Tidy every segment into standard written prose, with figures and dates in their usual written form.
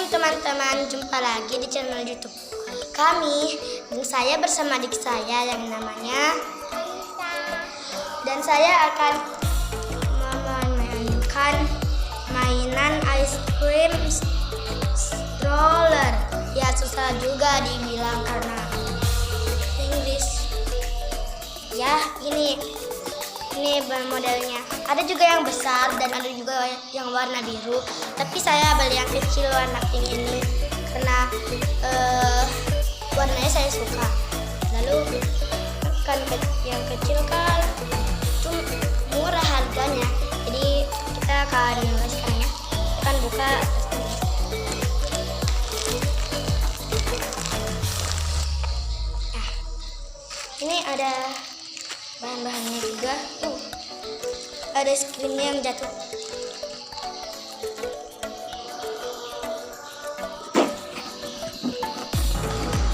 Assalamualaikum teman-teman, jumpa lagi di channel YouTube kami. Dan saya bersama adik saya yang namanya Alisa. Dan saya akan memainkan mainan ice cream stroller. Ya susah juga dibilang karena Inggris. Ya ini modelnya. Ada juga yang besar dan ada juga yang warna biru. Tapi saya beli yang kecil warna pink ini karena warnanya saya suka. Lalu kan yang kecil kan cuma murah harganya. Jadi kita akan sekarang ya. Akan buka. Nah, ini ada bahan-bahannya juga. Ada es krimnya yang jatuh.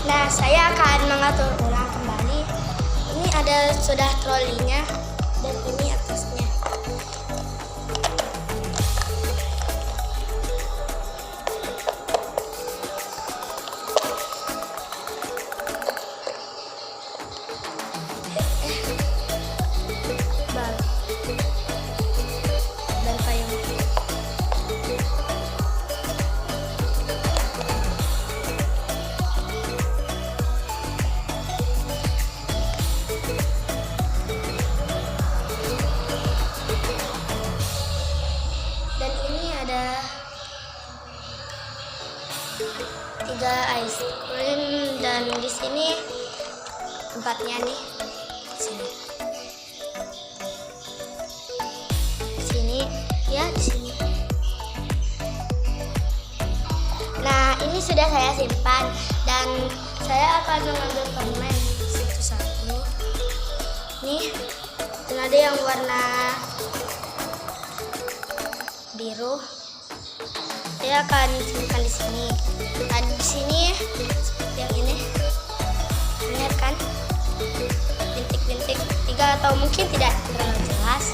Nah, saya akan mengatur ulang kembali. Ini ada sudah trolinya dan ini atasnya. Dan ini ada 3 ice cream dan di sini tempatnya nih. Sini. Sini ya, di sini. Nah, ini sudah saya simpan dan saya akan mengambil permen satu-satu. Nih, dan ada yang warna biru. Saya akan simpan di sini. Nah, di sini seperti yang ini. Lihat kan? Bintik-bintik 3 atau mungkin tidak terlalu jelas.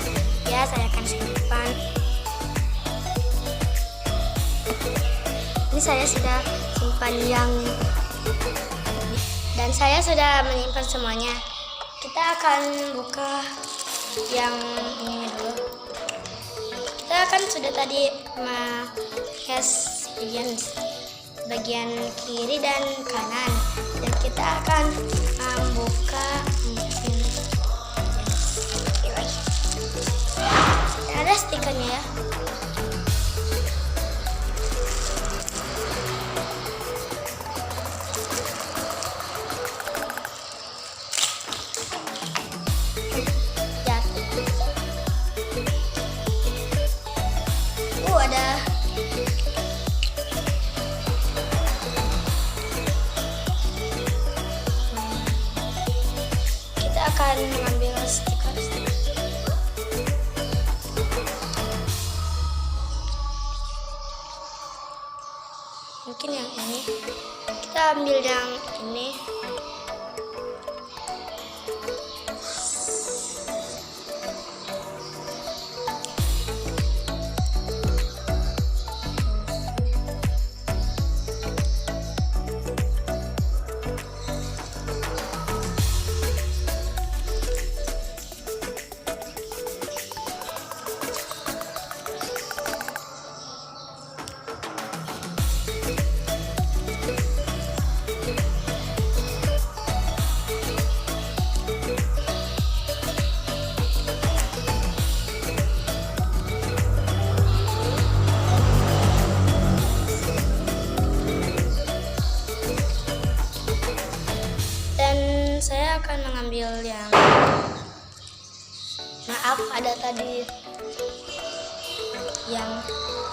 Ya, saya akan simpan. Ini saya sudah simpan yang dan saya sudah menyimpan semuanya. Kita akan buka yang ini dulu. Kita kan sudah tadi menghias bagian kiri dan kanan, dan kita akan membuka ini. Ada stikernya ya. Ada kita akan mengambil stiker. Mungkin yang ini. Kita ambil yang ini. Saya akan mengambil yang maaf, ada tadi yang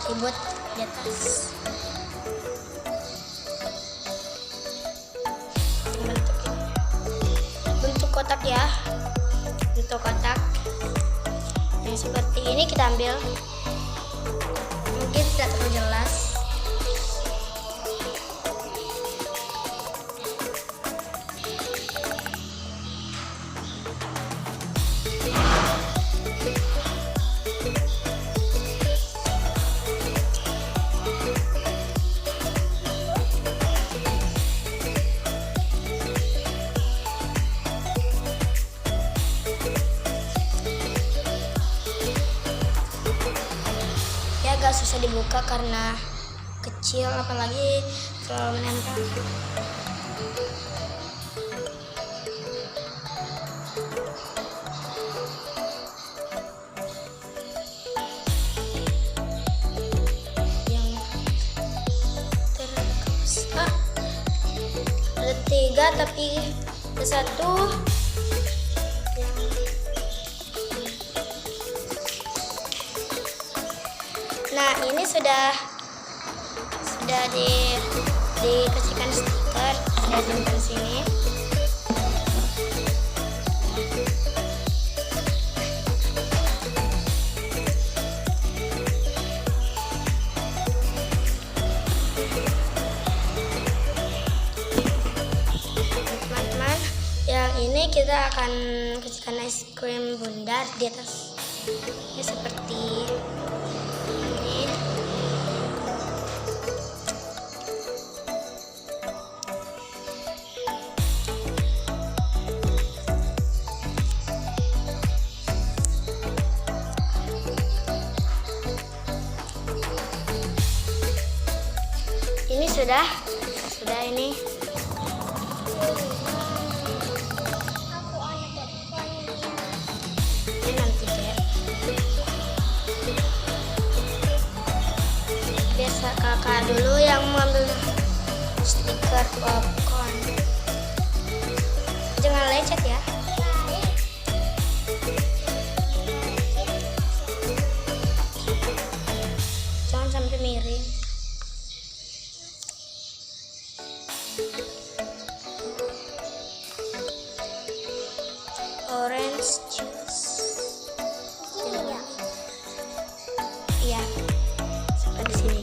ribut di atas. Bentuk kotak ya, bentuk kotak yang seperti ini kita ambil. Mungkin tidak terlalu jelas. dibuka karena kecil, apalagi terlalu menempel. Yang terkemas, ada 3 tapi ada 1 yang nah ini sudah dikasihkan stiker, saya simpan sini. Teman-teman, yang ini kita akan kasihkan es krim bundar di atas. Ini seperti ini. Ini sudah ini. Ini nanti deh. Biasa kakak dulu yang mengambil stiker popcorn. Jangan lecet ya. Jangan sampai miring. Orange juice. Iya, seperti sini.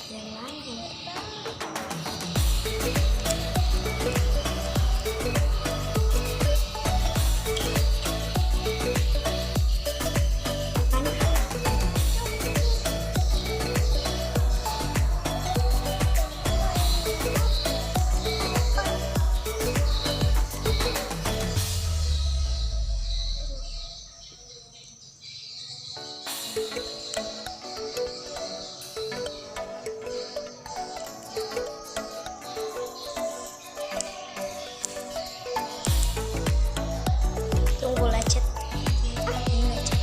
Yang lain. Tunggu lecet. Ini lecet.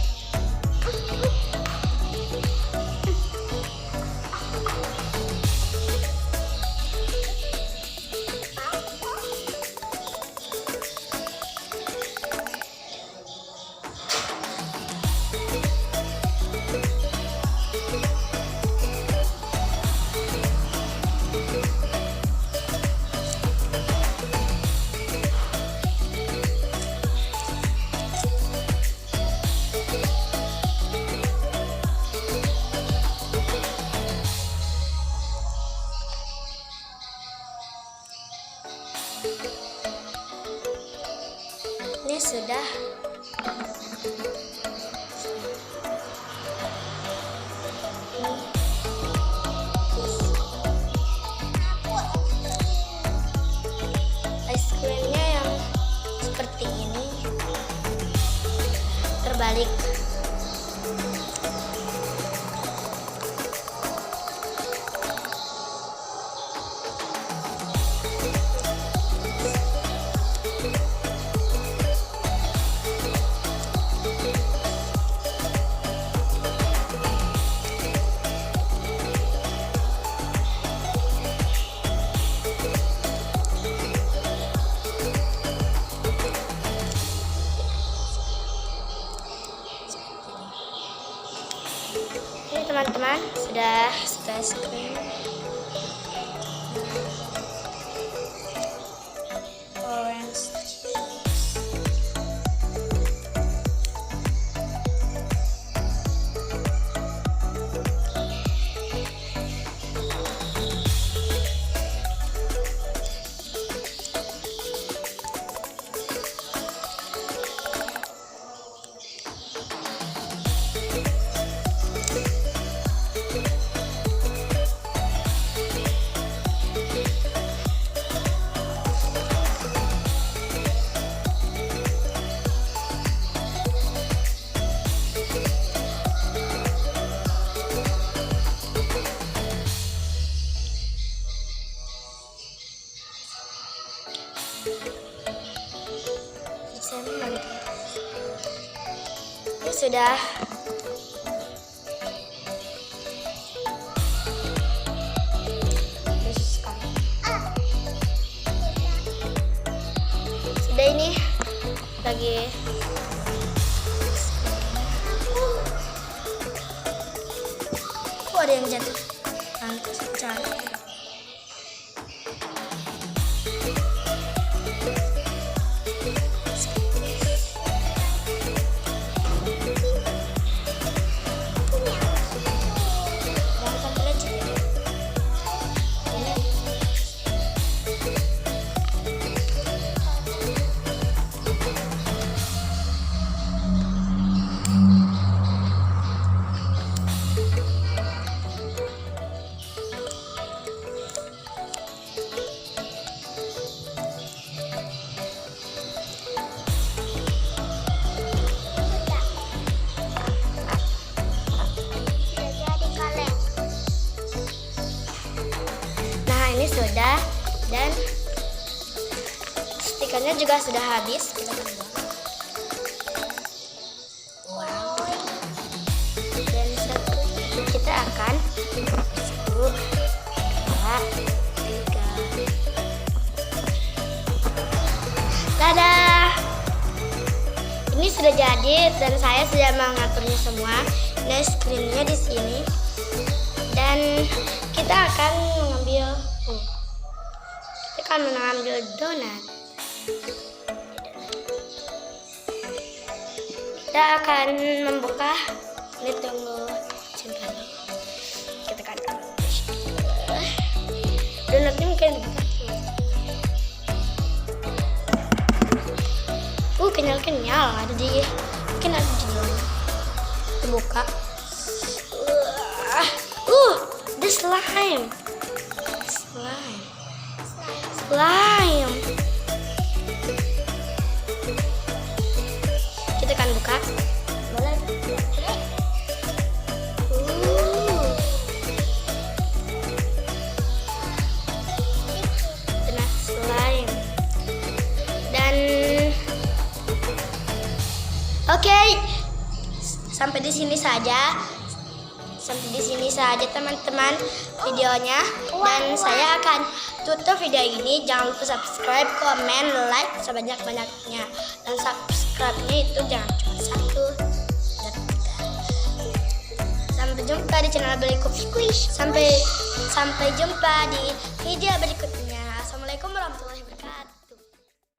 Ini sudah. Es krimnya yang seperti ini terbalik. sudah. Sudah, ini lagi ada yang jatuh. Ini sudah, dan stikernya juga sudah habis. Kita akan buang. Wow. Dan kita akan 1, 2, 3. Dadah. Ini sudah jadi dan saya sudah mengaturnya semua. Nah, screennya di sini. Dan kita akan mengambil donat. Kita akan membuka. Ini tunggu sebentar. Kita akan donatnya mungkin kenyal ada di mungkin ada di dalam. Kita buka. The slime. Kita akan buka. Boleh. Nah, slime. Dan oke. Sampai di sini saja. Teman-teman videonya, dan saya akan tutup video ini. Jangan lupa subscribe, komen, like sebanyak-banyaknya, dan subscribe-nya itu jangan cuma 1. Sampai jumpa di channel berikutnya. Sampai jumpa di video berikutnya.